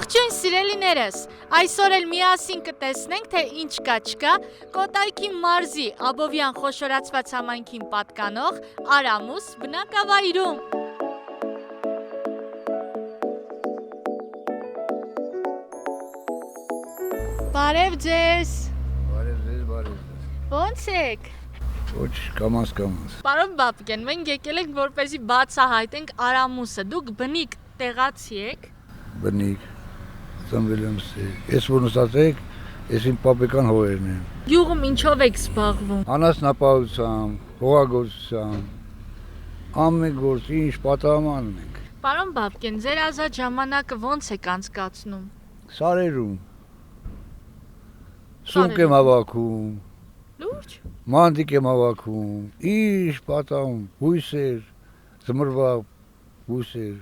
Ողջույն սիրելիներս, այսօր էլ միասին կտեսնենք, թե ինչ կա չկա Կոտայքի մարզի Աբովյան խոշորացված համայնքին պատկանող Արամուս բնակավայրում։ Բարև ձեզ։ Բարև ձեզ։ Ո՞նց եք։ Ոչ կամաց։ Պարոն Բաբկեն, մենք եկել ենք որպեսզի բացահայտենք Արամուսը։ Դուք բնիկ տեղացի եք։ Բնիկ, ծնվել եմ ես որ նստած ես իմ պապեկան հորերն են։ Գյուղում ինչով եք զբաղվում։ Անասնապահությամբ, հողագործությամբ, ամեն գործ ինչ պատահական ենք։ Պարոն Բաբկեն, ձեր ազատ ժամանակը ո՞նց եք անցկացնում։ Սարերում։ Սունկ եմ հավաքում։ Լուրջ։ Մանդիկ եմ հավաքում, ինչ պատահում, բույսեր, զմռվա բույսեր,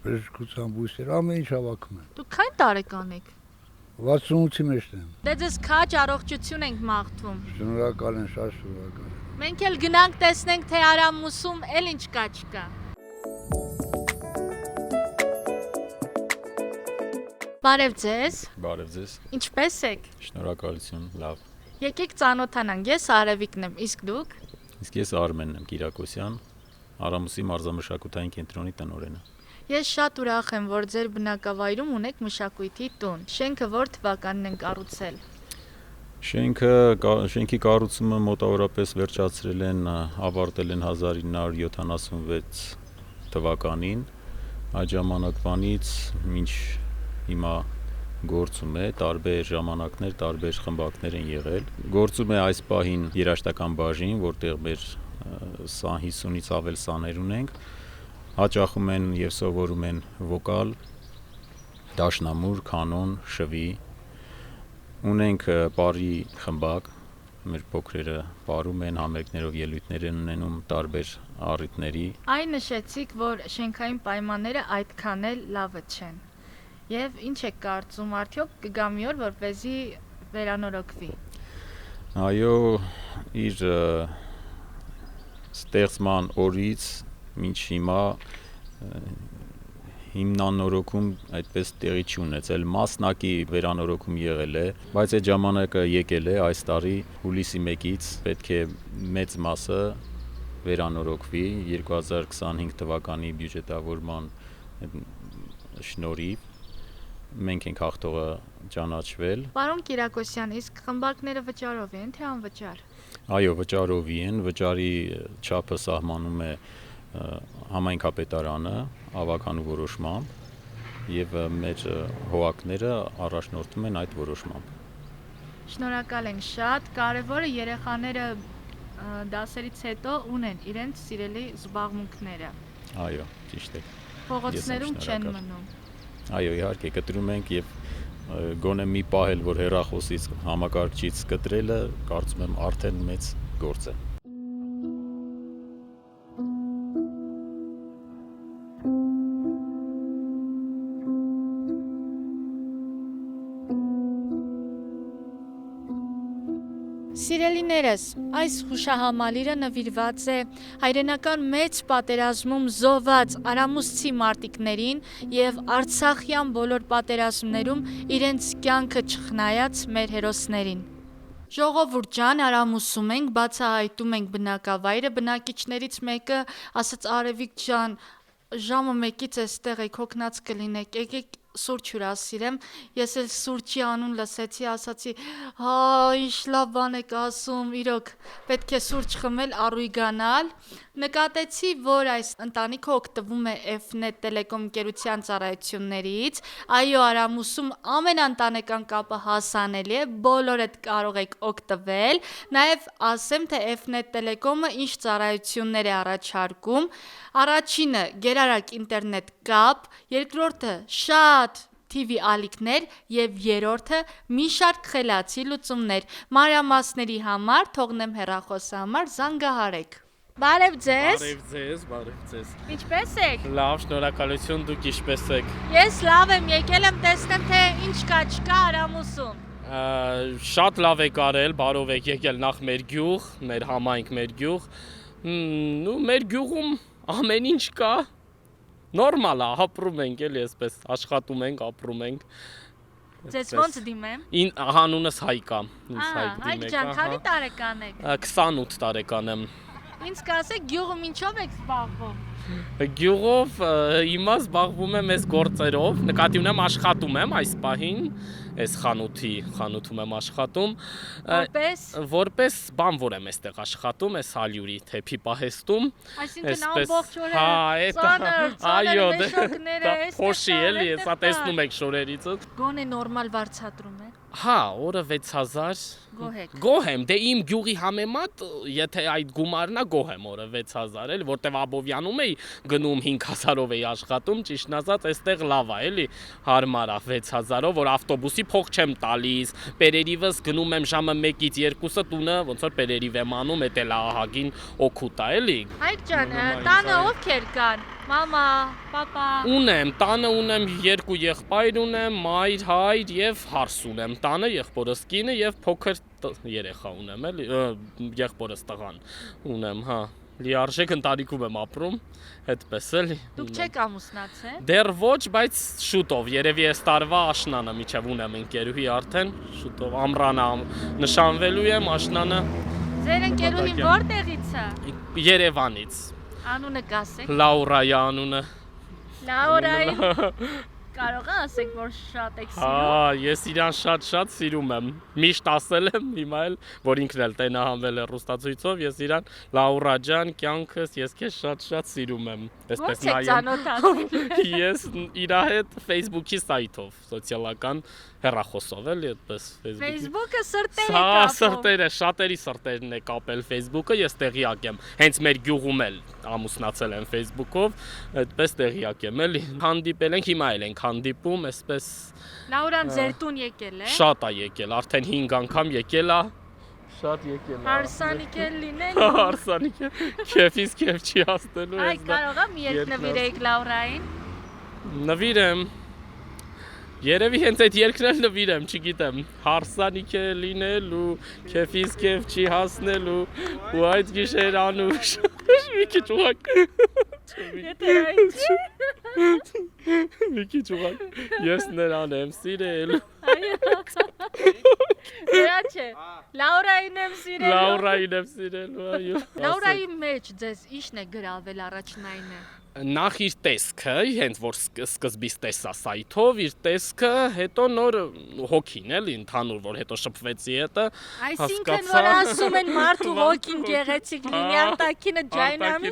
բժշկության բույսեր, ամեն ինչ հավաքում եմ։ Դուք քանի տարեկան եք։ 68-ի մեջն եմ։ Դե ձեզ քաջ առողջություն ենք մաղթում։ Շնորհակալ եմ, շատ շնորհակալ եմ։ Մենք էլ գնանք տեսնենք, թե Արամուսում էլ ինչ կա չկա։ Բարև ձեզ։ Բարև ձեզ։ Ինչպե՞ս եք։ Շնորհակալություն, լավ։ Եկեք ծանոթանանք, ես Արևիկն եմ, իսկ դուք։ Իսկ ես Արմենն եմ Կիրակոսյան, Արամուսի մարզամշակութային կենտրոնի տնօրենը։ Ես շատ ուրախ եմ, որ ձեր բնակավայրում ունեք մշակույթի տուն։ Շենքը որ թվականին են կառուցել։ Շենքի կառուցումը մոտավորապես վերջացրել են, ավարտել են 1976 թվականին։ Այդ ժամանակվանից մինչ հիմա գործում է, տարբեր ժամանակներ, տարբեր խմբակներ են եղել։ Գործում է այս պահին երաժշտական բաժին, որտեղ մեր 50-ից ավել սաներ ունենք։ Հաճախում են եւ սովորում են վոկալ, դաշնամուր, կանոն, շվի։ Ունենք պարի խմբակ, մեր փոքրերը պարում են, համերգներով ելույթներ են ունենում տարբեր առիթների։ Այն նշեցիք, որ շենքային պայմանները այդքան էլ լավը չեն։ Եվ ինչ եք կարծում, արդյոք կգա մի օր, որպեսզի վերանորոգվի։ Այո, իր ստեղծման օրից մինչ հիմա հիմնանորոգում այդպես տեղի չի ունեցել, մասնակի վերանորոգում եղել է, բայց այդ ժամանակը եկել է այս տարի հուլիսի 1-ից պետք է մեծ մասը վերանորոգվի 2025 թվականի բյուջետավորման շնորհիվ մենք ենք հաղթողը ճանաչվել։ Պարոն Կիրակոսյան, իսկ խմբակները վճարով են, թե անվճար։ Այո, վճարովի են, վճարի չափը սահմանում է համայնքապետարանը ավականու որոշմամբ եւ մեր հողակները առաջնորդում են այդ որոշմամբ։ Շնորհակալ ենք շատ, կարևորը երեխաները դասերից հետո ունեն իրենց սիրելի զբաղմունքները։ Այո, ճիշտ է։ Փողոցներում չեն մնում։ Այո, իհարկե, կտրում ենք եւ գոնե մի պահ էլ որ հեռախոսից համակարգչից կտրելը, կարծում եմ արդեն մեծ գործ է։ Սիրելիներս, այս հուշահամալիրը նվիրված է հայրենական մեծ պատերազմում զոհված արամուսցի մարտիկներին եւ արցախյան բոլոր պատերազմներում իրենց կյանքը չխնայած մեր հերոսներին։ Ժողովուրդ ջան, Արամուսում ենք, բացահայտում ենք բնակավայրը, բնակիչներից մեկը ասաց Արևիկ ջան, ժամը 1-ից էստեղ եք, հոգնած կլինեք, եկեք սուրճ հյուրասիրեմ, ես էլ սուրճի անուն լսեցի, ասացի, հա, ինչ լավ բան եք ասում, իրոք, պետք է սուրճ խմել, առույգանալ, նկատեցի, որ այս ընտանիքը օգտվում է F-net Telecom ընկերության ծառայություններից, այո, Արամուսում ամենաընտանեկան կապը հասանելի է, բոլորդ կարող եք օգտվել, նաև ասեմ, թե F-net Telecom-ը ինչ ծառայություններ է առաջարկում, առաջինը գերարագ ինտերնետ կապ, երկրորդը շատ TV ալիքներ եւ երրորդը մի շարք խելացի լուծումներ։ Մանրամասների համար թողնեմ հեռախոսը համար զանգահարեք։ Բարև ձեզ։ Բարև ձեզ։ Ինչպե՞ս եք։ Լավ, շնորհակալություն, դուք ինչպե՞ս եք։ Ես լավ եմ, եկել եմ տեսնեմ, թե ինչ կա չկա Արամուսում։ Շատ լավ եք արել, բարով եք եկել նախ մեր գյուղ, մեր համայնք, մեր գյուղ։ Մեր գյուղում ամեն ինչ կա։ Նորմալ է, ապրում ենք էլի այսպես, աշխատում ենք, ապրում ենք։ Ձեզ ոնց դիմեմ։ Հանունս Հայկ է։ Հայկ ջան, քանի տարեկան եք։ 28 տարեկան եմ։ Ինձ կասեք գյուղը ինչով եք զբաղվում։ Գյուղով հիմա զբաղվում եմ այս գործերով, նկատի ունեմ աշխատում եմ այս պահին, այս խանութում եմ աշխատում։ Որպես բանվոր եմ այստեղ աշխատում, այս ալյուրի թեփի պահեստում։ Այսինքն ամբողջ օրը ծանր մեշոկները, փոշի էլի, հեսա տեսնում եք շորերից։ Գոնե նորմալ վարձատրում է։ Հա, օրը 6000 գոհ եմ, դե իմ գյուղի համեմատ, եթե այդ գումարն է գոհ եմ օրը 6000 էլի, որտեվ Աբովյանում էի գնում 5000-ով էի աշխատում, ճիշտն ասած, այստեղ լավ է, էլի, հարմար է 6000-ով, որ ավտոբուսի փող չեմ տալիս, Պերերիվս գնում եմ ժամը 1-ից 2-ը տունը, ոնց որ Պերերիվ եմ անում, էդ էլ ահագին օգուտ է, էլի։ Հայկ ջան, տանը ովքեր կան։ Մամա, պապա։ Տանը ունեմ 2 եղբայր ունեմ, մայր, հայր եւ հարս ունեմ։ Տանը եղբորս կինը եւ փոքր երեխա ունեմ, էլի, եղբորս տղան ունեմ, հա։ Լիարժեք ընտանիքում եմ ապրում, այդպես էլի։ Դուք չեք ամուսնացել։ Դեռ ոչ, բայց շուտով, երևի այս տարվա աշնանը միջև ունեմ ընկերուհի արդեն, շուտով ամռանը նշանվելու եմ աշնանը։ Ձեր ընկերուհին որտեղից է։ Երևանից։ Անունը կասեք։ Լաուրայի անունը։ Լաուրայի։ Կարող է ասեք, որ շատ եք սիրում։ Հա, ես իրան շատ սիրում եմ։ Միշտ ասել եմ, հիմա էլ, որ ինքն էլ տենահանվել է ռուստացույցով, ես իրան Լաուրա ջան, կյանքս, ես քեզ շատ սիրում եմ։ Ո՞նց եք ծանոթացել։ Ես իր հետ Facebook-ի սայթով, սոցիալական հեռախոսով էլի, այդպես Facebook-ը սրտեր է կապում։ Հա, սրտերը, շատերի սրտերն է կապել Facebook-ը, ես տեղյակ եմ։ Հենց մեր գյուղում էլ ամուսնացել եմ Facebook-ով, այդպես տեղյակ եմ էլի։ Հանդիպել ենք, հիմա էլ ենք հանդիպում, այսպես։ Լաուրան ձեր տուն եկել է։ Շատ է եկել, արդեն 5 անգամ եկել է։ Շատ եկել է։ Հարսանիք էլ լինել։ Հարսանիք է։ Քեֆից քեֆ չի հասնելու։ Այ կարող եմ երբ նվիրեիք Լաուրային։ Նվիրեմ։ Երևի հենց այդ երկրն էլ նվիրեմ, չգիտեմ, հարսանիք է լինելու, քեֆից քեֆ չի հասնելու, ու այդ գիշեր անուշ, մի քիչ ուղակ, Եթե այդ մի քիչ ուղակ, ես նրան եմ սիրել, Դրա չէ, Լաուրային եմ սիրելու։ Լաուրային եմ սիրելու, այո։ Լաուրայի մեջ ձեզ ի՞նչն է գրավել առաջնայինը։ Նախ իր տեսքը, հենց որ սկզբից տեսա սայթով, իր տեսքը, հետո նոր հոգին էլի ընդհանուր, որ հետո շփվեցի հետը, Այսինքն որ ասում են մարդու հոգին գեղեցիկ լինի, արտաքինը ջայնամի։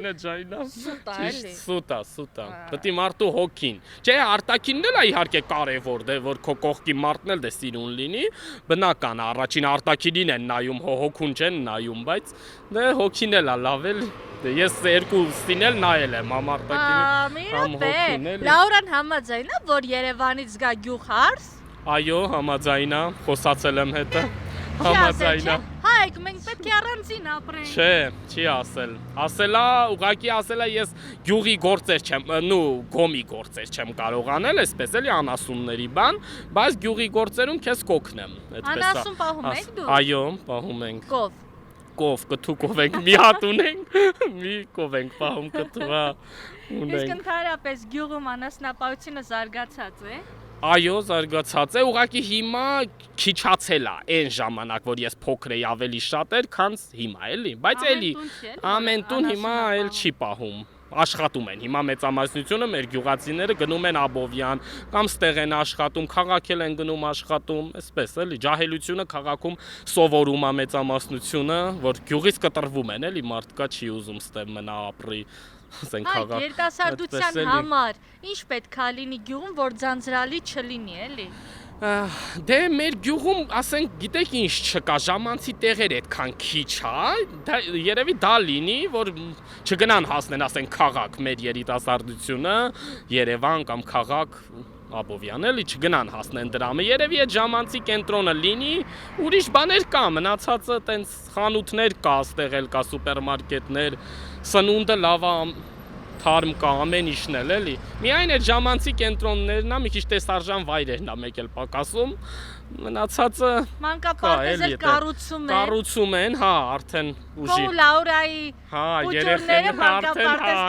Սուտ է էլի։ Սուտ է։ Պետք է մարդու հոգին։ Չէ, արտաքինն էլ է իհարկե կարևոր, դե որ քո կողքի մարդն էլ դե սիրուն լինի, բնական է, առաջին արտաքինին են նայում, հոգուն չեն նայում, բայց դե հոգին էլ է լավ էլ։ Ես երկուսին էլ նայել եմ, համ արտաքինին, Լաուրան համաձայն է, որ Երևանից գա գյուղ հարս։ Այո, համաձայն է, խոսացել եմ հետը, համաձայն է։ Հայկ, մենք պետք է առանձին ապրենք։ Չէ, չի ասել։ Ասելա, ուղղակի ասելա ես գյուղի գործեր չեմ, գոմի գործեր չեմ կարող անել, այսպես էլի անասունների բան, բայց գյուղի գործերում քեզ կօգնեմ, այդպես է։ Անասուն պահում եք դու։ Այո, պահում ենք։ Կով, կթուկով ենք, մի հատ ունենք, մի կով ենք պահում կթու, հա, ունենք։ Իսկ ընդհանրապես գյուղում անասնապահությունը զարգացած է։ Այո, զարգացած է, ուղղակի հիմա քիչացել է այն ժամանակ, որ ես փոքր էի ավելի շատ էր, քան հիմա էլի, բայց էլի ամեն տուն հիմա էլ չի պահում։ Աշխատում են, հիմա մեծամասնությունը մեր գյուղացիները գնում են Աբովյան կամ ստեղ են աշխատում, քաղաքել են գնում աշխատում, այսպես էլի, ջահելությունը քաղաքում սովորում է մեծամասնությունը, որ գյուղից կտրվում են, էլի, մարդկա չի ուզում ստեղ մնա ապրի, ասենք քաղաք։ Այ երիտասարդության համար ինչ պետք է լինի գյուղում, որ ձանձրալի չլինի, էլի։ Դե մեր գյուղում, ասենք, գիտեք ինչ չկա, ժամանցի տեղեր այդքան քիչ է, երևի դա լինի, որ չգնան հասնեն, ասենք, քաղաք մեր երիտասարդությունը, Երևան կամ քաղաք Աբովյան էլի, չգնան հասնեն դրամը, երևի այդ ժամանցի կենտրոնը լինի, ուրիշ բաներ կա, մնացածը տենց խանութներ կա, ստեղ էլ կա սուպերմարկետներ, սնունդը լավ է, թարմ կա, ամեն ինչն էլ էլի։ Միայն այդ ժամանցի կենտրոններն է, մի քիչ տեսարժան վայրերն է մեկ էլ պակասում։ Մնացածը մանկապարտեզը կառուցում են, հա, արդեն ուժի։ Ու Լաուրայի հա, երեխաները մանկապարտեզ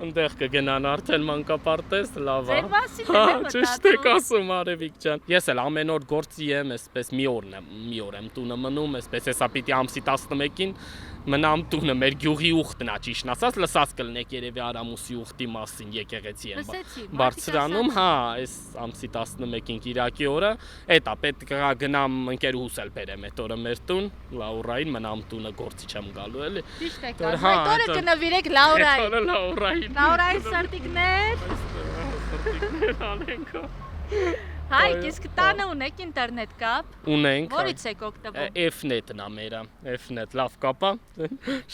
այնտեղ կգնան արդեն մանկապարտեզ, լավ է։ Ձեր մասին եմ Ճիշտ եք ասում Արևիկ ջան։ Ես էլ ամեն օր գործի եմ, այսպես մի օր եմ տունը մնում, այսպես հեսա պիտի ամսի 11-ին մնամ տունը, մեր գյուղի ուխտն է ճիշտ ասած, լսած կլնեք երևի Արամուսի ուխտի մասին եկեղեցի եմ բարձրանում, հա, այս ամսի 11-ին Կիրակի օրը, էտա պետք է գնամ ընկերուհուս էլ բերեմ այդ օրը մեր տուն, Լաուրային մնամ տունը գործի չեմ գալու էլի։ Ճիշտ եք ասում, այդ օրը կնվիրեք Լաուրային։ Լաուրայի սրտիկներ։ Սրտիկներ անենք։ Հայ, իսկ տանը ունեք ինտերնետ կապ։ Ունենք։ Որից եք օգտվում։ F-net-ն է մերը, F-net լավ կապ է,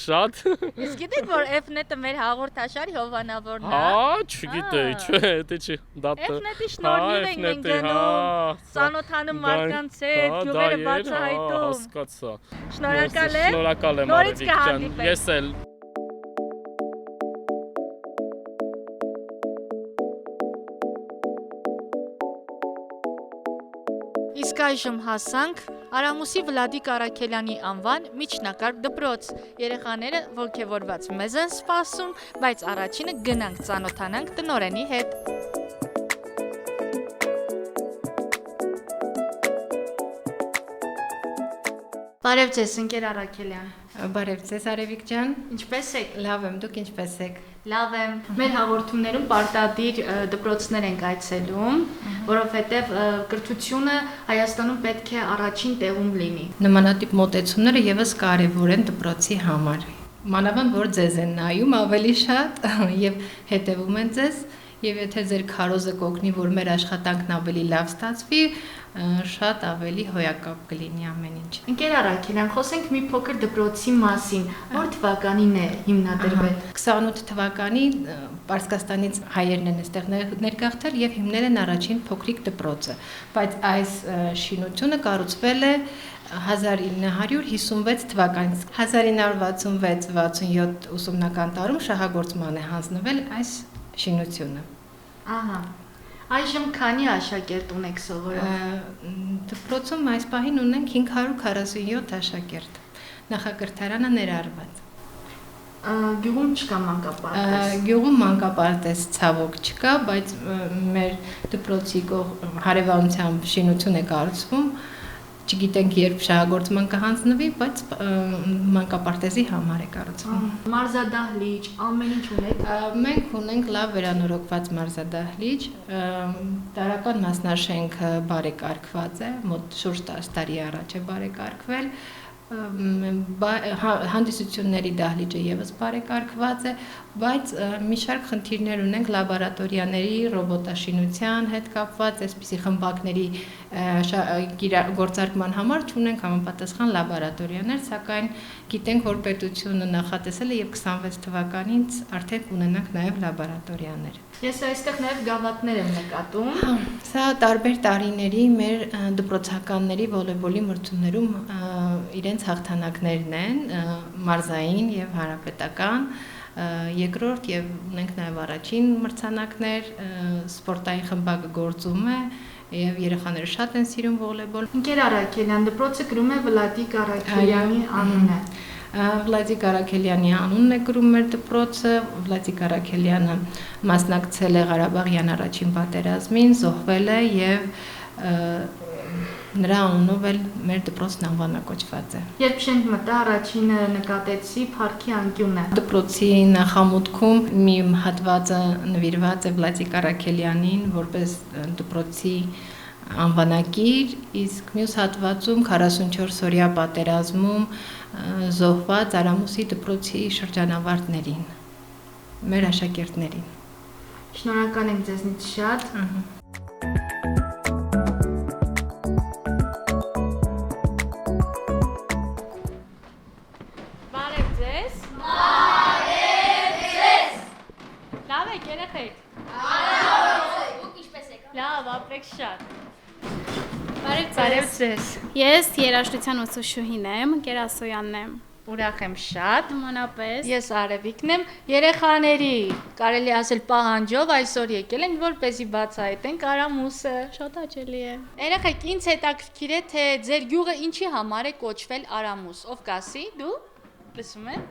շատ։ Իսկ գիտեք, որ F-net-ը մեր հաղորդաշարի հովանավորն է։ Հա, չգիտեի, չէ, դա չի, դա F-net-ի շնորհիվ ենք մենք գնում, ծանոթանում մարդկանց հետ, գյուղերը բացահայտում։ Հասկացա։ Շնորհակալ եմ։ Շնորհակալ եմ Արևիկ ջան։ Ես էլ Իսկ այժմ հասանք Արամուսի Վլադիկ Արաքելյանի անվան միջնակարգ դպրոց։ Երեխաները ոգևորված մեզ են սպասում, բայց առաջինը գնանք ծանոթանանք տնօրենի հետ։ Բարև ձեզ, ընկեր Արաքելյան։ Բարև ձեզ Արևիկ ջան։ Ինչպե՞ս եք։ Լավ եմ, դուք ինչպե՞ս եք։ Լավ եմ։ Մեր հաղորդումներում պարտադիր դպրոցներ ենք այցելում, որովհետև կրթությունը Հայաստանում պետք է առաջին տեղում լինի։ Նմանատիպ մոտեցումները եւս կարեւոր են դպրոցի համար։ Մանավանդ որ ձեզ են նայում ավելի շատ եւ հետեւում են ձեզ, եւ եթե ձեր քարոզը կօգնի, որ մեր աշխատանքն ավելի լավ ստացվի, շատ ավելի հոյակապ կլինի ամեն ինչ։ Ընկեր Արաքելյան, խոսենք մի փոքր դպրոցի մասին։ Որ թվականին է հիմնադրվել։ 28 թվականի Պարսկաստանից հայերն են այստեղ ներգաղթել եւ հիմնել են առաջին փոքրիկ դպրոցը, բայց այս շինությունը կառուցվել է 1956 թվականից 1966-67 ուսումնական տարում շահագործման է հանձնվել այս շինությունը։ Ահա։ Այժմ քանի աշակերտ ունեք սովորող։ Դպրոցում այս պահին ունենք 547 աշակերտ։ Նախակրթարանը ներառված։ Գյուղում չկա մանկապարտեզ։ Գյուղում մանկապարտեզ ցավոք չկա, բայց մեր դպրոցի հարևանությամբ շինություն է կառուցվում։ Չգիտենք երբ շահագործման կհանձնվի, բայց մանկապարտեզի համար է կառուցվում։ Մարզադահլիճ, ամեն ինչ ունեք։ Մենք ունենք լավ վերանորոգված մարզադահլիճ, տարական մասնաշենքը բարեկարգված է, մոտ շուրջ 10 տարի առաջ է բարեկարգվել։ Հանդիսությունների դահլիճը եւս բարեկարգված է, բայց մի շարք խնդիրներ ունենք լաբորատորիաների, ռոբոտաշինության հետ կապված, այսպիսի խմբակների գործարկման համար չունենք համապատասխան լաբորատորիաներ, սակայն գիտենք, որ պետությունը նախատեսել է եւ 26 թվականից արդեն կունենանք նաեւ լաբորատորիաներ։ Ես այստեղ նաեւ գավաթներ եմ նկատում։ Սա տարբեր տարիների մեր դպրոցականների վոլեյբոլի մրցումներում իրենց հաղթանակներն են, մարզային եւ հանրապետական, երկրորդ եւ ունենք նաեւ առաջին մրցանակներ, սպորտային խմբակը գործում է եւ երեխաները շատ են սիրում վոլեյբոլ։ Ընկեր Արաքելյան, դպրոցը գրում է Վլադիկ Արաքելյանի անունը։ Վլադիկ Արաքելյանի անունն է գրում մեր դպրոցը, Վլադիկ Արաքելյանը մասնակցել է Ղարաբաղյան առաջին պատերազմին, զոհվել է եւ նրա անունով էլ մեր դպրոցն անվանակոչված է։ Երբ շենք մտա, առաջինը նկատեցի Փարքի անկյունը։ Դպրոցի նախամուտքում մի հատվածը նվիրված է Վլադիկ Արաքելյանին որպես դպրոցի անվանակիր, իսկ մյուս հատվածում 44-օրյա պատերազմում զոհված Արամուսի դպրոցի շրջանավարտներին, մեր աշակերտներին։ Շնորհակալ եմ ձեզնից շատ։ Բարև ձեզ։ Բարև ձեզ։ Լավ եք երեխեք։ Դուք ինչպես եք։ Լավ, ապրեք շատ։ Բարև ձեզ։ Ես երաժշտության ուսուցչուհին եմ, Կերասոյանն եմ։ Ուրախ եմ շատ։ Նմանապես։ Ես Արևիկն եմ։ Երեխաների, կարելի ասել պահանջով այսօր եկել են, որպեսզի բացահայտենք Արամուսը։ Շատ հաճելի է։ Երեխեք, ինձ հետաքրքիր է, թե ձեր գյուղը ինչի համար է կոչվել Արամուս։ Ով կասի, դու։ Լսում եմ։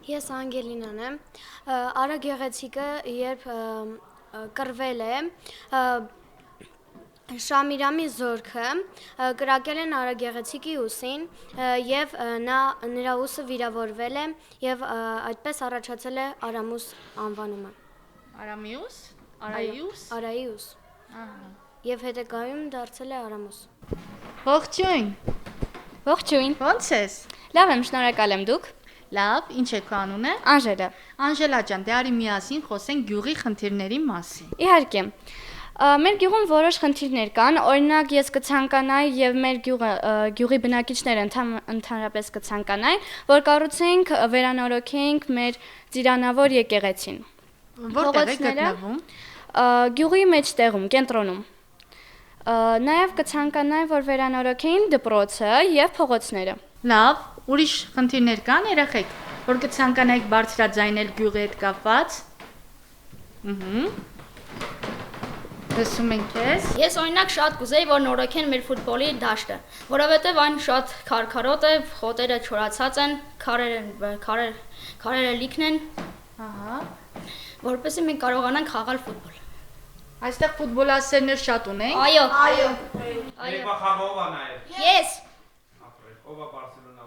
Ես Անգելինան եմ։ Արա գեղեցիկը երբ կռվել է, Շամիրամի զորքը կրակել են Արա գեղեցիկի ուսին եւ նրա ուսը վիրավորվել է եւ այդպես առաջացել է Արամուս անվանումը։ Արամիուս, Արայիուս։ Արայիուս։ Եվ հետագայում դարձել է Արամուս։ Ողջույն։ Ողջույն։ Ո՞նց ես։ Լավ եմ, շնորհակալ եմ դուք։ Լավ, ինչ է քո անունը։ Անժելա։ Անժելա ջան, դե արի միասին խոսենք գյուղի խնդիրների մասին։ Իհարկե։ Մեր գյուղում որոշ խնդիրներ կան, օրինակ ես կցանկանայի եւ մեր գյուղի բնակիչները ընդհանրապես կցանկանային, որ կառուցենք, վերանորոգենք մեր ծիրանավոր եկեղեցին։ Որտեղ է գտնվում։ Գյուղի մեջտեղում, կենտրոնում։ Նաեւ կցանկանայի, որ վերանորոգեին դպրոցը եւ փողոցները։ Լավ, ուրիշ խնդիրներ կան երեխեք, որ կցանկանայիք բարձրաձայնել գյուղի հետ կապված։ Լսում ենք ես։ Ես օրինակ շատ կուզեի, որ նորոգեն մեր ֆուտբոլի դաշտը, որովհետև այն շատ քարքարոտ է, խոտերը չորացած են, քարերը լիքն են, Ահա։ որպեսզի մենք կարողանանք խաղալ ֆուտբոլ։ Այստեղ ֆուտբոլասերներ շատ ունենք։ Այո։ Երբ խաղով է նայել։ Ես։ Ով է Բարսելոնա։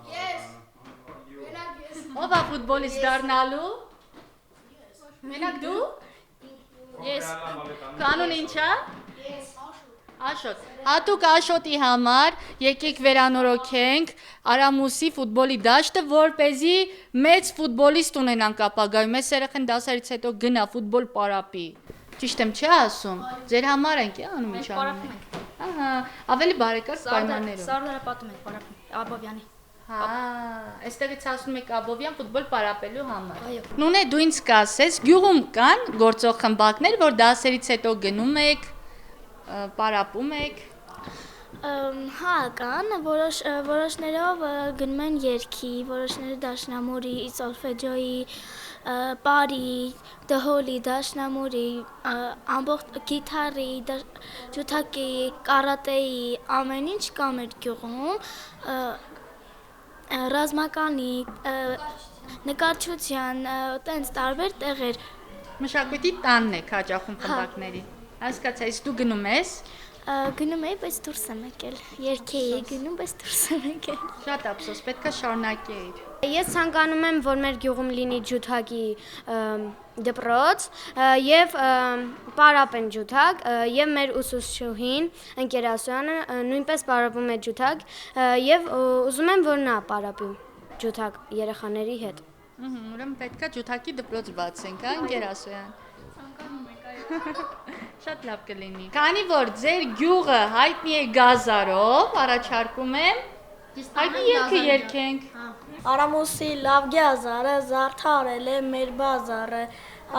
Ով է ֆուտբոլիստ դառնալու։ Մենակ դու։ Ես։ Կանոն ինչ է։ Աշոտ։ Հատուկ Աշոտի համար եկեք վերանորոգենք Արամուսի ֆուտբոլի դաշտը, որպեսզի մեծ ֆուտբոլիստ ունենանք ապագայում։ Այս երեխան դասարից հետո գնա ֆուտբոլ պարապի։ Ճիշտ եմ չի ասում։ Ձեր համար ենք, անում ինչ անում։ Ահա, ավելի բարեկարգ պայմաններով։ Սարդարապատում ենք պարապում Աբովյանի։ Հա, այստեղից ասում եք Աբովյան ֆուտբոլ պարապելու համար։ Այո։ Նունե, դու ինձ կասես, գյուղում կան գործող խմբակներ, որ դասերից հետո գնում եք, պարապում եք։ Հա, կան, որոշներով գնում են երգի, որոշները դաշնամուրի, սոլֆեջոյի, պարի, դհոլի, դաշնամուրի, ամբողջ գիտարի, ջութակի, կարատեի, ամեն ինչ կա մեր գյուղում, ռազմականի, նկարչության, տենց տարբեր տեղեր։ Մշակույթի տանն եք հաճախում խմբակների։ Հասկացա, իսկ դու գնում ես։ Գնում էի, բայց դուրս եմ եկել։ Երգի էի գնում, բայց դուրս եմ եկել։ Շատ ափսոս, պետքա շարունակեիր։ Ես ցանկանում եմ, որ մեր գյուղում լինի ջութակի դպրոց եւ պարապեն ջութակ եւ մեր ուսուցչուհին ընկերասյանը նույնպես պարապում է ջութակ եւ ուզում եմ, որ նա պարապի ջութակ երեխաների հետ։ Ուրեմն պետքա ջութակի դպրոց բացենք, հա, ընկերասոյան։ Շատ լավ կլինի։ Քանի որ ձեր գյուղը հայտնի է գազարով, առաջարկում եմ հայտնի երգը երգենք։ Արամուսի լավ գազարը զարդարել է մեր բազարը,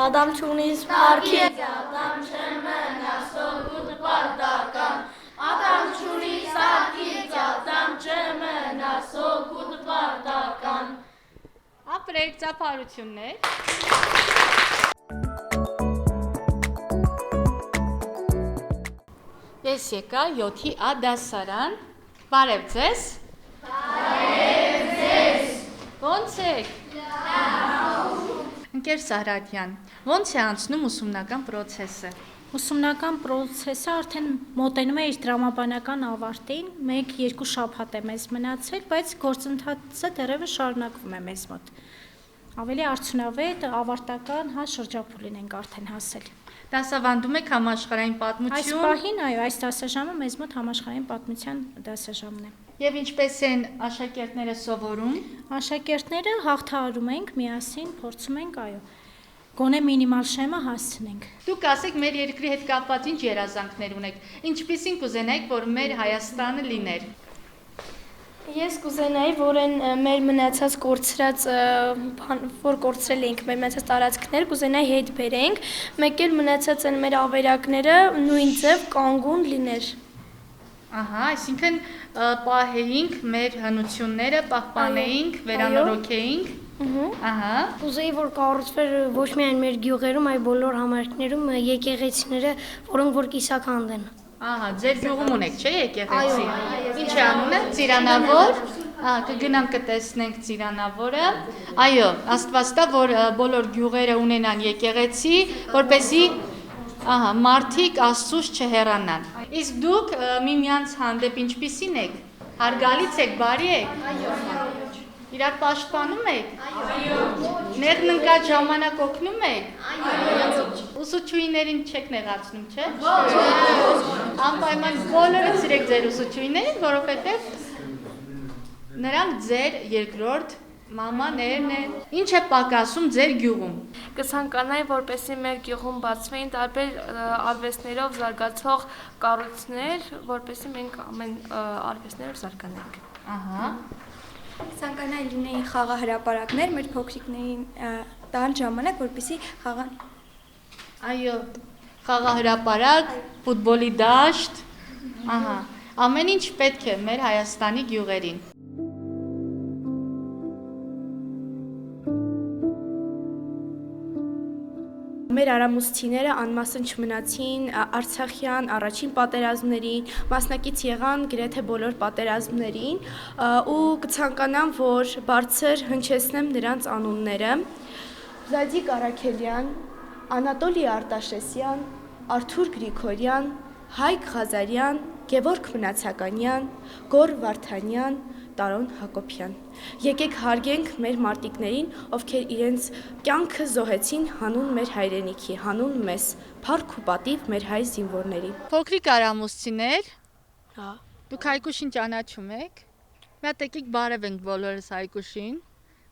Ադամ չունիս պարքի, Ադամ չմնա սոգուտ պարտական, Ադամ չունիս արկից, Ադամ չմնա սոգուտ պարտական։ Ապրեք ծափարություններ։ Ես եկա 7-ի A դասարան։ Բարև ձեզ։ Բարև ձեզ։ Ո՞նց եք։ Ընկեր Սահրատյան, ո՞նց է անցնում ուսումնական process-ը։ Ուսումնական process-ը արդեն մոտենում է իր դրամաբանական ավարտին, 1-2 շաբաթ է մեզ մնացել, բայց գործընթացը դեռևս շարունակվում է մեզ մոտ։ Ավելի արդյունավետ, ավարտական շրջափուլին ենք արդեն հասել։ Դասավանդում եք համաշխարհային պատմություն։ Այս պահին, այո, այս դասաժամը մեզ մոտ համաշխարհային պատմության դասաժամն է։ Եվ ինչպես են աշակերտները սովորում։ Աշակերտները հաղթահարում ենք միասին, փորձում ենք, այո, գոնե մինիմալ շեմը հասցնենք։ Դուք ասեք մեր երկրի հետ կապված ինչ երազանքներ ունեք։ Ինչպիսին կուզենայիք, որ մեր Հայաստանը լիներ։ Ես կուզենայի, որ այն մեր մնացած կորցրած, որ կորցրել ենք մեր մնացած տարածքներ, կուզենայի հետ բերենք, մեկ էլ մնացած են մեր ավերակները նույն ձև կանգուն լիներ։ Ահա, այսինքն պահեինք մեր հնությունները, պահպանեինք, վերանորոգեինք։ Ահա։ Ուզեի որ կառուցվեր ոչ միայն մեր գյուղերում, այլ բոլոր համայնքներում եկեղեցիները, որոնք որ կիսաքանդ են։ Ահա, ձեր գյուղում ունեք, չէ՞ եկեղեցի։ Ինչ է անունը? Ծիրանավոր։ Կգնանք կտեսնենք Ծիրանավորը։ Այո, Աստված տա, որ բոլոր գյուղերը ունենան եկեղեցի, որպեսզի մարդիկ Աստծուց չհեռանան։ Իսկ դուք միմյանց հանդեպ ինչպիսին եք։ Հարգալից եք, բարի եք։ Իրար պաշտպանում եք։ Նեղննկատ ժամանակ օգնում եք։ Ուսուցչուհիներին չեք նեղացնում, չէ՞։ Անպայման բոլորը սիրեք ձեր ուսուցչուհիներին, որովհետև նրանք ձեր երկրորդ մամաներն են։ Ինչ է պակասում ձեր գյուղում։ Կցանկանայի, որպեսզի մեր գյուղում բացվեին տարբեր արվեստներով զարգացող կառույցներ, որպեսզի մենք ամեն արվեստներով զարգանանք։ Ահա։ Կցանկանայի լինեին խաղահրապարակներ մեր փոքրիկներին տալ ժամանակ, որպեսզի խաղան։ Այո, խաղահրապարակ, ֆուտբոլի դաշտ։ Ահա, ամեն ինչ պետք է մեր Հայաստանի գյուղերին։ Մեր արամուսցիները անմասն չմնացին Արցախյան առաջին պատերազմներին, մասնակից եղան գրեթե բոլոր պատերազմներին ու կցանկանամ, որ բարձր հնչեցնեմ նրանց անունները. Զադիկ Արաքելյան, Անատոլի Արտաշեսյան, Արթուր Գրիգորյան, Հայկ Ղազարյան, Գևորգ Մնացականյան, Գոր Վարդանյան, Տարոն Հակոբյան։ Եկեք հարգենք մեր մարտիկներին, ովքեր իրենց կյանքը զոհեցին հանուն մեր հայրենիքի, հանուն մեզ, փառք ու պատիվ մեր հայ զինվորների։ Փոքրիկ արամուսցիներ։ Հա։ Դուք Հայկուշին ճանաչում եք։ Մի հատ եկեք բարևենք բոլորս Հայկուշին։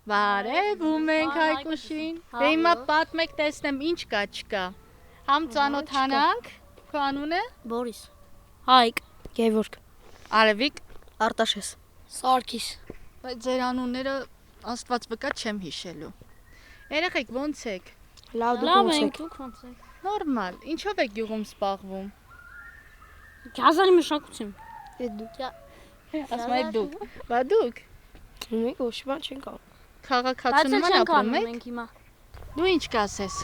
Բարևում ենք Հայկուշին։ Դե հիմա պատմեք, տեսնեմ ինչ կա, չկա։ Համ ծանոթանանք։ Քո անունը? Բորիս։ Հայկ, Գևորգ, Արևիկ, Արտաշես, Սարգիս։ Բայց ձեր անունները Աստված վկա չեմ հիշելու։ Երեխեք ո՞նց եք։ Լավ ենք, դուք ո՞նց եք։ Նորմալ։ Ինչով եք գյուղում սպառվում։ Գազանի մշակություն։ Դուք։ Ասում եք դուք։ Բա դուք։ Մենք ոչ բան չենք անում։ Քաղաքացիական ապրում եք։ Մենք հիմա։ Դու ինչ կասես։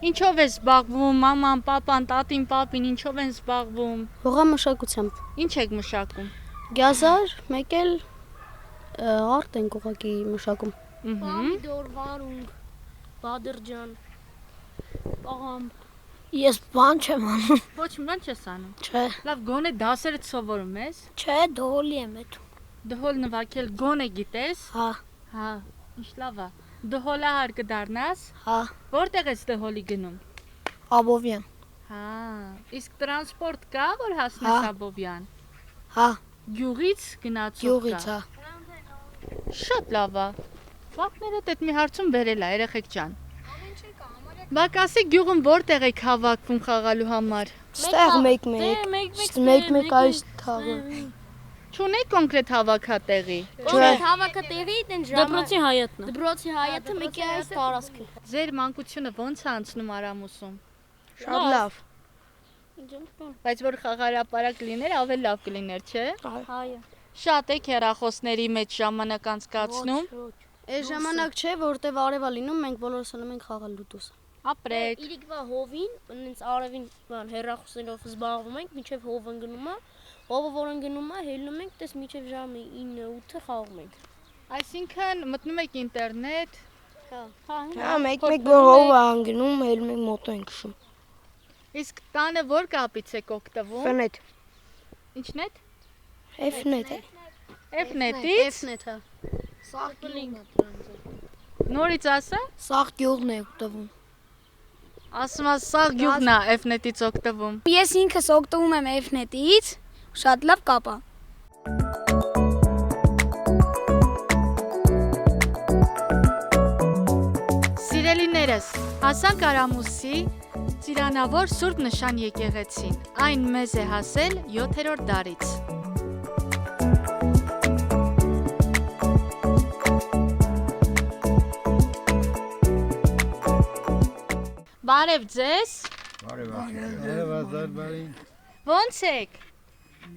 Ինչով ես զբաղվում, մաման, պապան, տատին, պապին, ինչով են զբաղվում։ Հողամշակությամբ։ Ինչ եք մշակում։ Գազար, մեկ էլ արտ ենք ուղղակի մշակում։ Պամիդոր, վարունգ, բադրջան, պաղամ։ Ես բան չեմ անում։ Ոչ մի բան չես անում։ Չէ։ Լավ, գոնե դասերը սովորում ես։ Չէ, դոլի եմ էդ։ Դհոլ նվագել գոնե գիտես։ Հա։ Հա, ինչ լավ է։ Դհոլահար կդառնաս։ Հա։ Որտեղ ես դհոլի գնում։ Աբովյան։ Հա, իսկ տրանսպորտ կա, որ հասնես Աբովյան։ Հա։ Գյուղից գնացող կա։ Գյուղից, հա։ Շատ լավ է։ Վակներդ այդ մի հարցում բերել է, երեխեք ջան։ Բակ ասի գյուղում որտեղ եք հավաքվում խաղալու համար։ Ստեղ մեկ այս թաղը։ Չունեք կոնկրետ հավաքատեղի։ Կոնկրետ հավաքատեղի դեն ժամը։ Դպրոցի հայատնը։ Դպրոցի հայատնը մեկի այս տարածքը։ Ձեր մանկությունը ո՞նց է անցնում Արամուսում։ Շատ լավ։ Բայց որ խաղարապարակ լիներ, ավելի լավ կլիներ, չէ։ Հայը։ Շատ եք հեռախոսների մեջ ժամանակ անցկացնում։ Այս ժամանակ չէ, որտեվ արևա լինում, մենք բոլորս անում ենք խաղալ լուդոս։ Ապրեք։ Իրիկվա հովին, ինձ արևին հեռախոսներով զբաղվում ենք, մինչև հովն գնում է, հովը որն գնում է, հելնում ենք, տես մինչև ժամը 9-8-ը խաղում ենք։ Այսինքն մտնում եք ինտերնետ։ Հա, մեկ որ հովը անգնում, հելում ենք մոտո ենք քշում։ Իսկ տանը որ կապից եք օգտվում։ Ֆնետ։ Ինչն է։ F-net։ F-net-ից։ F-net, հա։ Նորից ասա։ Սաղ գյուղն է օգտվում։ Ասում ես սա գյուղն է F-net-ից օգտվում։ Ես ինքս օգտվում եմ F-net-ից, շատ լավ կապ է։ Սիրելիներս, հասանք Արամուսի Ծիրանավոր Սուրբ Նշան եկեղեցին։ Այն մեզ է հասել 7-րդ դարից։ Բարև ձեզ։ Բարև, բարև, բարև։ Ո՞նց եք։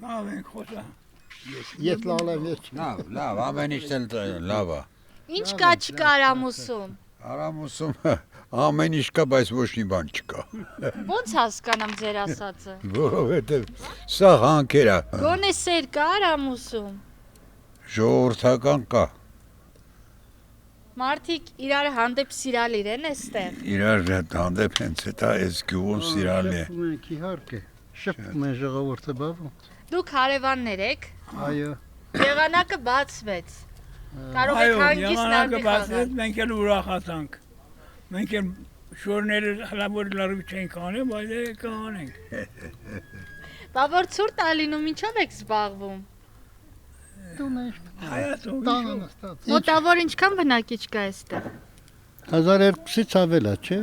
Լավ ենք խոսա։ Ես լավ եմ, ես Լավ, ամեն ինչ լավ է։ Ինչ կա չկա Արամուսում։ Արամուսում ամեն ինչ կա, բայց ոչ մի բան չկա։ Ոնց հասկանամ ձեր ասածը։ Որովհետև սա հանքեր է։ Գոնե սեր կա Արամուսում։ Ժողովրդական կա։ Մարդիկ իրար հանդեպ սիրալիր են այստեղ։ Իրար հանդեպ հենց դա այս գյուղում սիրալի է։ Մենք իհարկե շփվում են ժողովուրդը բավում։ Դուք հարևաններ եք։ Այո։ Եղանակը բացվեց։ Կարող եք հանգիստ եղանակը բացվեց, մենք էլ ուրախացանք։ Մենք էլ շորները հլավոր լարու չենք անում, բայց կանենք։ Բա որ ցուրտ ալինում ինչով եք զբաղվում։ Մոտավոր ինչքան բնակիչ կա այստեղ։ 1200-ից ավել է, չէ։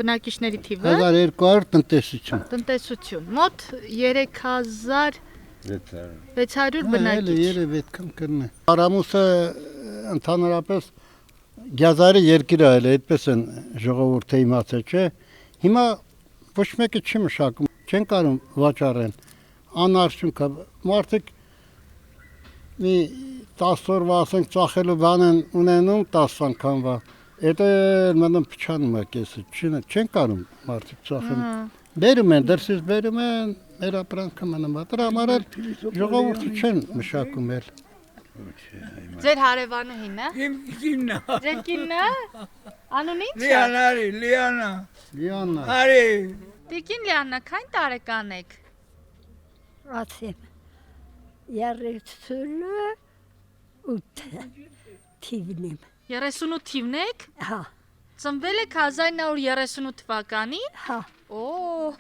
Բնակիչների թիվը։ 1200 տնտեսություն։ Տնտեսություն։ Մոտ 3600 բնակիչ։ Երևի այդքան կրնե։ Արամուսը ընդհանրապես գազարի երկիր է, այդպես են ժողովուրդը իմացել, չէ։ Հիմա ոչ մեկը չի մշակում, չեն կարող վաճառեն։ Անարդյունք է, մարդիկ մի 10 օրվա ասենք ծախելու բան են ունենում 10 անգամվա։ Դա մնում փչանում է կեսը, չեն կարող մարդիկ ծախեն։ Բերում են, դրսից բերում են, մեր ապրանքը մնում է։ Դրա համար էլ ժողովուրդը չեն մշակում էլ։ Ձեր հարևանուհին է։ Իմ կինն է։ Ձեր կինն է։ Անուն ինչ է։ Լիանա։ Արի։ Տիկին Լիանա, քանի տարեկան եք։ Ասեմ։ 38 թիվն եմ։ 38 թիվն եք։ Հա։ Ծնվել եք 1938 թվականին։ Հա։ Օ։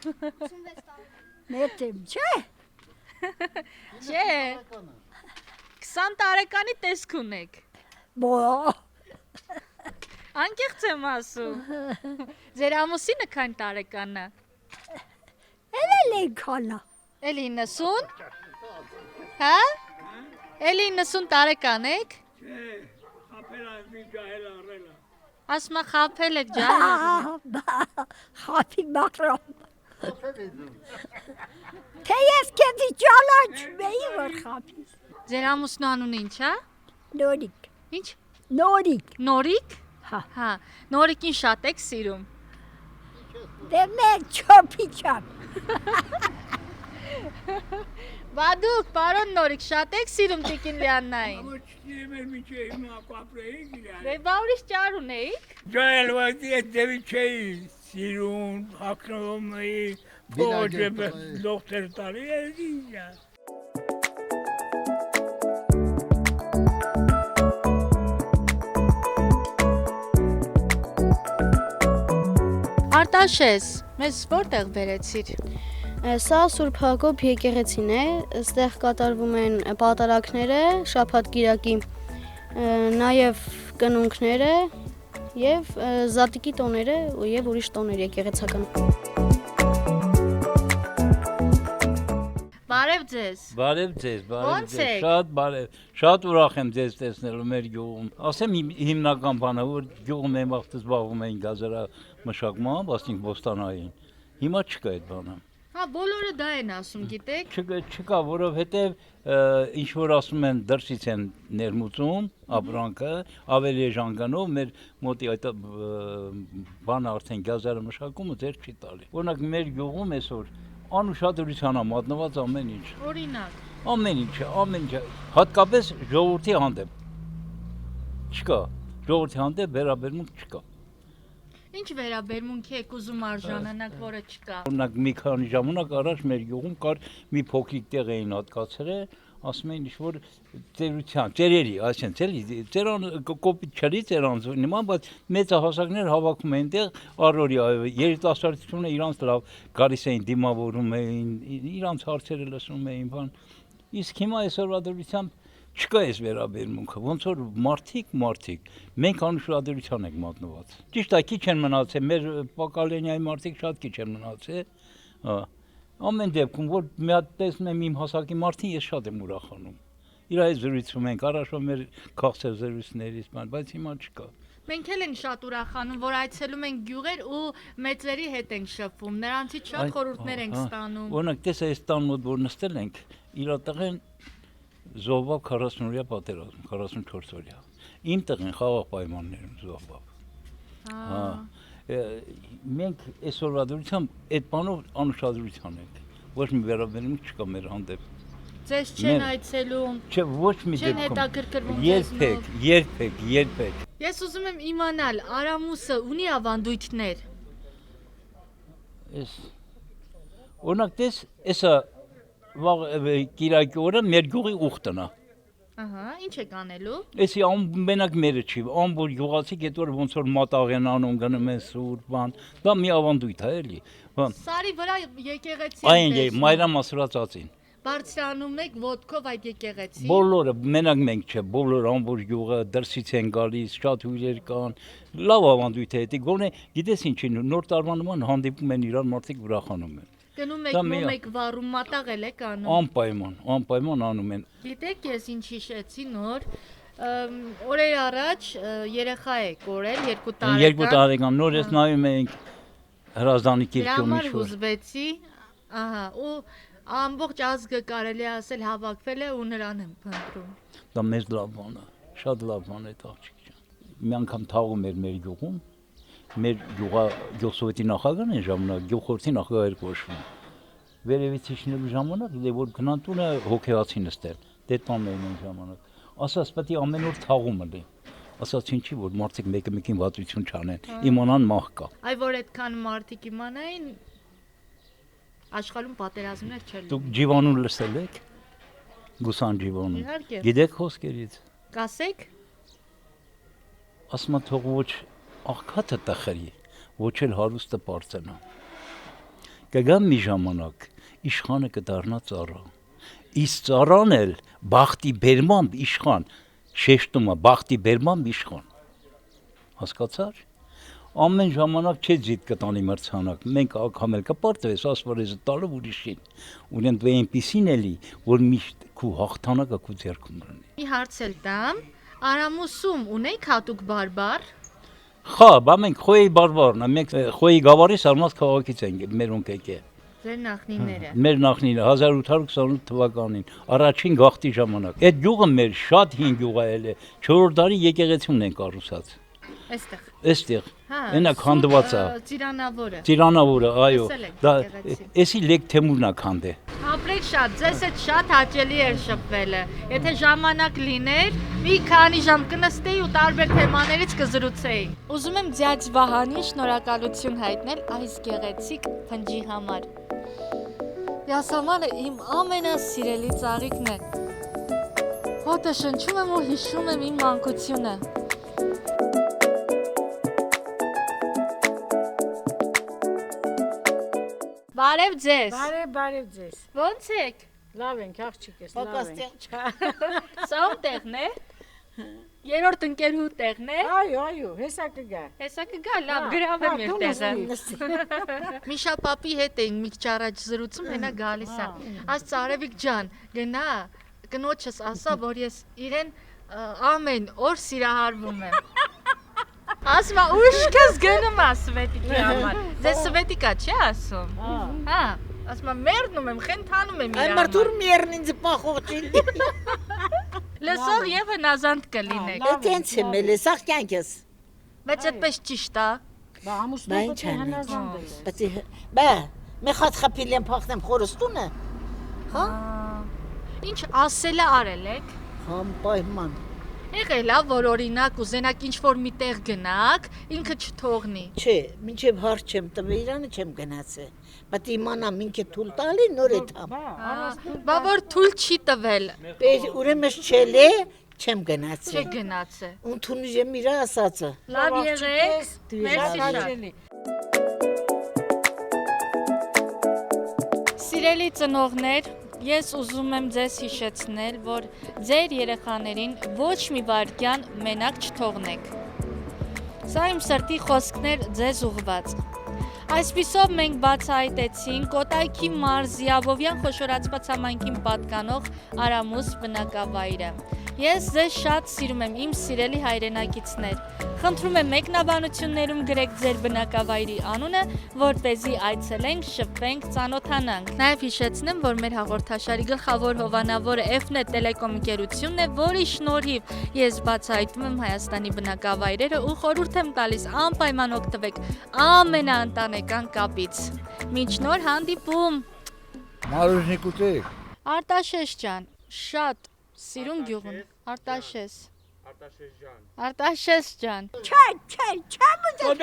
26 տարեկան։ Մեծ եմ, չէ։ Չէ։ 20 տարեկանի տեսք ունեք։ Բո։ Անկեղծ եմ ասում։ Ձեր ամուսինը քանի տարեկան է։ Էլ ինքանա։ Էլի 90։ Հա։ Էլի 90 տարեկան եք։ Չէ, խապել եմ ջահել առելա։ Ասմա խապել եք ջահել։ Խապի մախրամ։ Թե ես քեզի ճանաչում էի որ խապի։ Ձեր ամուսնու անունը ինչ է։ Նորիկ։ Ինչ։ Նորիկ։ Նորիկ։ Հա։ Նորիկին շատ եք սիրում։ Դե մեկ չոփի չափ։ Բա դուք, պարոն Նորիկ, շատ եք սիրում Տիկին Լիաննային։ Ոչ չեմ էլ միջի հիմա կապրեիք իրար։ Դե բա ուրիշ ճար ունեիք։ Ջայել վայտի այդ դեպի չէի սիրուն, հակնում էի, ոչ դոկտոր տարի էլ ինձ։ Արտաշես, մեզ որտեղ բերեցիր։ Սա Սուրբ Հակոբ եկեղեցին է, այստեղ կատարվում են պատարագները, շաբաթ կիրակի, նաև կնունքները եւ զատիկի տոները եւ ուրիշ տոներ եկեղեցական։ Բարև ձեզ։ Բարև ձեզ, Ոնց եք։ Շատ բարև, շատ ուրախ եմ ձեզ տեսնելու մեր գյուղում։ Ասեմ հիմնական բանը, որ գյուղում այն վաղ զբաղվում էին գազարա մշակմամբ, ասենք ոստանային։ Հիմա չկա այդ բանը։ Հա, բոլորը դա են ասում, գիտեք։ Չկա, որովհետև ինչ որ ասում են դրսից են ներմուծում ապրանքը, ավելի ժանկանով մեր մոտի այդ բանը արդեն գազարը մշակումը ձեր չի տալի։ Օրինակ մեր գյուղում այսօր անուշադրության է մատնված ամեն ինչ։ Օրինակ։ Ամեն ինչը, հատկապես ժողովրդի հանդեպ։ Չկա, ժողովրդի հանդեպ վերաբերմունք չկա։ Ինչ վերաբերմունք եք ուզում արժանանակ, որը չկա։ Օրինակ մի քանի ժամանակ առաջ մեր գյուղում կար մի փոքրիկ տեղ էին հատկացրել, ասում էին ինչ-որ ծերերի, այսինքն էլի, ծերան կոպիտ չլի ծերանց նման, բայց մեծահասակներ հավաքում էին տեղ առօրյա երիտասարդությունը իրանց լավ գալիս էին դիմավորում էին, իրանց հարցերը լսում էին, բան։ Իսկ հիմա այսօրվա դրությամբ չկա այս վերաբերմունքը, ոնց որ մարդիկ, մենք անուշադրության ենք մատնված։ Ճիշտ է, քիչ են մնացել, մեր Պակալենիայի մարդիկ շատ քիչ են մնացել։ Ամեն դեպքում, որ մի հատ տեսնում եմ իմ հասակի մարդին, ես շատ եմ ուրախանում։ Իր այդ զրույցում ենք, առաջ մեր քաղցր զրույցներից, բայց հիմա չկա։ Մենք էլ ենք շատ ուրախանում, որ այցելում ենք գյուղեր ու մեծերի հետ ենք շփվում, նրանցից շատ խորհուրդներ ենք ստանում։ Օրինակ, տես այս տան մոտ որ նստել ենք, իր տղեն զոհվավ 40-օրյա պատերազմ, 44-օրյա։ Իմ տղեն խաղաղ պայմաններում զոհվավ։ Հա։ Մենք այսօրվա դրությամբ այդ բանով անուշադրության ենք։ Ոչ մի վերաբերմունք չկա մեր հանդեպ։ Ձեզ չեն այցելում։ Չէ, ոչ մի դեպքում։ Չեն հետաքրքրվում ձեզնով։ Երբեք։ Ես ուզում եմ իմանալ, Արամուսը ունի ավանդույթներ։ Էս օրինակ տես, էսա վաղ կիրակի օրը մեր գյուղի ուխտն է։ Ահա, ինչ եք անելու։ Էսի ամենակ մերը չի, ամբողջ գյուղացիք այդ օրը ոնց որ մատաղ են անում, գնում են սուր, բան։ Դա մի ավանդույթ է, էլի։ Սարի վրա եկեղեցի այն մայրամասրած ածին։ Բարձրանում եք ոտքով այդ եկեղեցի։ Բոլորը, մենակ մենք չէ, բոլոր ամբողջ գյուղը դրսից են գալիս, շատ հյուրեր կան։ Լավ ավանդույթ է, դա գոնե գիտես ինչի, նոր տարվա նման հանդիպում են իրար, մարդիկ ուրախանում են։ Գնում եք մոմ եք վառում, մատաղել եք անում։ Անպայման անում են։ Գիտեք, ես ինչ հիշեցի նոր, օրեր առաջ երեխա է կորել 2 տարեկան։ 2 տարեկան, նոր ես նայում ենք հրազդանի կիրկյոմի շուր։ Դրամար հուզվեցի, ահա, ու ամբողջ ազգը կարելի ասել հավաքվել է ու նրան եմ փնտրում։ Դա մեծ լավ բան է, շատ լավ բան է աղջիկ ջան։ Մի անգամ թաղում էր մեր գյուղում, մեր գյուղսովետի նախագահն այն ժամանակ գյուղխորհրդի նախագահ էր կոչվում։ Վերևից իջնելու ժամանակ դե որ գնան տունը հոգեացի նստել, դետման էին այն ժամանակ։ Ասաց պետք է ամեն օր թաղում լինի։ Ասաց ինչի որ մարդիկ մեկը մեկին վատություն չանեն, իմանան մահ կա։ Այ որ այդքան մարդիկ իմանային աշխարհում պատերազմներ չեն։ Դուք Ջիվանուն լսել եք։ Գուսան Ջիվանուն։ Գիտեք խոսքերից։ Կասեք։ Ասма թող ոչ աղքատը տխրի, ոչ էլ հարուստը պարծենա։ Կգա մի ժամանակ իշխանը կդառնա ծառա։ Իսկ ծառան էլ բախտի բերմամբ իշխան, շեշտում է բախտի բերմամբ իշխան։ Հասկացար։ Ամեն ժամանակ չէ ձիտ կտանի մրցանակ։ Մենք ակամ էլ կպարտվես ասվարեզը տալով ուրիշին։ Ուրեմն դու այնպիսին էլի, որ միշտ քու հաղթանակը քու ձեռքում լինի։ Մի հարց էլ տամ, Արամուսում ունեք հատուկ բարբար։ Խա, բա մենք խոյի բարբարն, մենք խոյի գավառի Սարմաց քաղաքից ենք, մեր ունկեկե։ Ձեր նախնիները։ Մեր նախնիները 1828 թվականին, առաջին գաղթի ժամանակ։ Այդ գյուղը մեր շատ հին գյուղ է, 4-րդ դարի եկեղեցուն են կառուցած։ Այստեղ։ Այնա քանդված է։ Ծիրանավորը, այո։ Դա էսի լեկ Թեմուրն է քանդե։ Ապրեք շատ, ձեզ հետ շատ հաճելի էր շփվելը։ Եթե ժամանակ լիներ, մի քանի ժամ կնստեի ու տարբեր թեմաներից կզրուցեի։ Ուզում եմ ձյաձ Վահանի շնորհակալություն հայտնել այս գեղեցիկ փնջի համար։ Յասամանը իմ ամենասիրելի ծաղիկն է։ Հոտը շնչում եմ ու հիշում եմ իմ մանկությունը։ Բարև ձեզ։ Բարև ձեզ։ Ո՞նց եք։ Լավ ենք, աղջիկես, լավ ենք։ Սա ում տեղն է։ Երրորդ ընկերու տեղն է։ Այո, հեսա կգա։ Հեսա կգա, լավ, գրավեմ իր տեղը։ Միշա պապի հետ էինք մի քիչ առաջ զրուցում, հենա գալիս է։ Ասց Արևիկ ջան, գնա, կնոջս ասա, որ ես իրեն ամեն օր սիրահարվում եմ։ Ասма ուշքս գնում է Սվետիկի համար։ Ձեզ Սվետիկա չի ասում։ Հա, ասма մերնում եմ, խենթանում եմ իր համար։ Այն մարդուր մերն ինձ պախող չի։ Լսող եւ հնազանդ կլինեք։ Այդտենց եմ էլ, սաղ կյանքս։ Բայց այդպես ճիշտ է։ Բա ամուսնու պետք է հնազանդ է։ Բա, մի խաթ խփիլ եմ փախտեմ խորստունը։ Հա։ Ինչ ասելը արել եք։ Անպայման։ Եղել է, որ օրինակ ուզենակ ինչ-որ մի տեղ գնաք, ինքը չթողնի։ Չէ, մինչև հարց չեմ տվել, իրանը չեմ գնացել։ Բայց իմանամ ինքը թույլ տալի նոր է թամ։ Բա որ թույլ չի տվել։ Ուրեմն չել է, չեմ գնացել։ Չի գնացել։ Ընդունի եմ իր ասածը։ Լավ եղեք։ Մերսի շատ։ Սիրելի ծնողներ, ես ուզում եմ ձեզ հիշեցնել, որ ձեր երեխաներին ոչ մի վայրկյան մենակ չթողնեք։ Սա իմ սրտի խոսքներ ձեզ ուղղված։ Այսպիսով մենք բացահայտեցինք Կոտայքի մարզի Աբովյան խոշորացված համայնքին պատկանող Արամուս բնակավայրը։ Ես ձեզ շատ սիրում եմ, իմ սիրելի հայրենակիցներ։ Խնդրում եմ մեկնաբանություններում գրեք ձեր բնակավայրի անունը, որպեսզի այցելենք, շփվենք, ծանոթանանք։ Նաև հիշեցնեմ, որ մեր հաղորդաշարի գլխավոր հովանավորը F-Net Telecom ընկերությունն է, որի շնորհիվ ես բացահայտում եմ Հայաստանի բնակավայրերը ու խորհուրդ եմ տալիս անպայման օգտվեք ամենաընտանեկան կապից։ Մինչ նոր հանդիպում։ Մարուժնիկուտիկ։ Արտաշես ջան, շատ սիրուն գյուղն, Արտաշես։ Արտաշես ջան։ Չէ, չեմ ուզում։